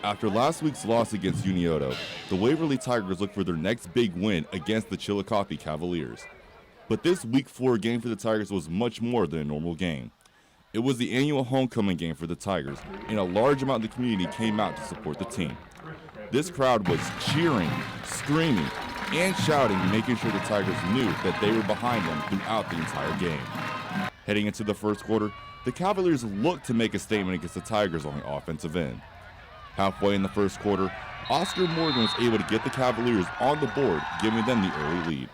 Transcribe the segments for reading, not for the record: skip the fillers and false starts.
After last week's loss against Unioto, the Waverly Tigers look for their next big win against the Chillicothe Cavaliers. But this Week 4 game for the Tigers was much more than a normal game. It was the annual homecoming game for the Tigers, and a large amount of the community came out to support the team. This crowd was cheering, screaming, and shouting, making sure the Tigers knew that they were behind them throughout the entire game. Heading into the first quarter, the Cavaliers looked to make a statement against the Tigers on the offensive end. Halfway in the first quarter, Oscar Morgan was able to get the Cavaliers on the board, giving them the early lead.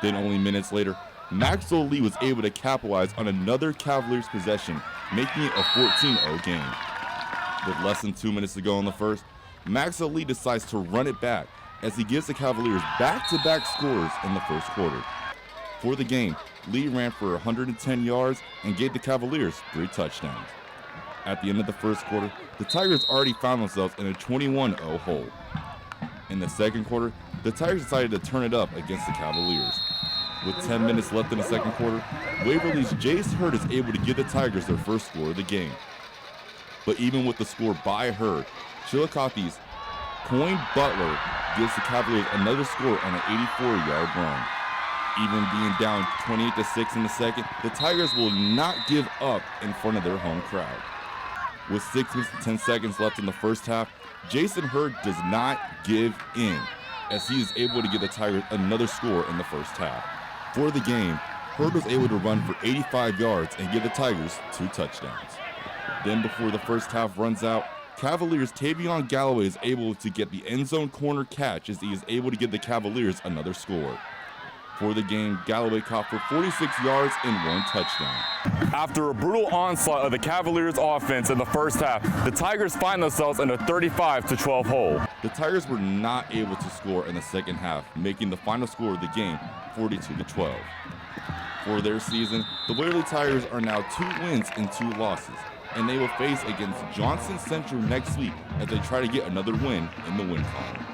Then only minutes later, Maxwell Lee was able to capitalize on another Cavaliers possession, making it a 14-0 game. With less than 2 minutes to go in the first, Maxwell Lee decides to run it back as he gives the Cavaliers back-to-back scores in the first quarter. For the game, Lee ran for 110 yards and gave the Cavaliers 3 touchdowns. At the end of the first quarter, the Tigers already found themselves in a 21-0 hole. In the second quarter, the Tigers decided to turn it up against the Cavaliers. With 10 minutes left in the second quarter, Waverly's Jace Hurd is able to give the Tigers their first score of the game. But even with the score by Hurd, Chillicothe's Coyne Butler gives the Cavaliers another score on an 84-yard run. Even being down 28-6 in the second, the Tigers will not give up in front of their home crowd. With 6 minutes and 10 seconds left in the first half, Jason Hurd does not give in, as he is able to give the Tigers another score in the first half. For the game, Hurd was able to run for 85 yards and give the Tigers 2 touchdowns. Then before the first half runs out, Cavaliers' Tavion Galloway is able to get the end zone corner catch as he is able to give the Cavaliers another score. For the game, Galloway caught for 46 yards and 1 touchdown. After a brutal onslaught of the Cavaliers' offense in the first half, the Tigers find themselves in a 35-12 hole. The Tigers were not able to score in the second half, making the final score of the game 42-12. For their season, the Waverly Tigers are now 2 wins and 2 losses, and they will face against Johnson Central next week as they try to get another win in the win column.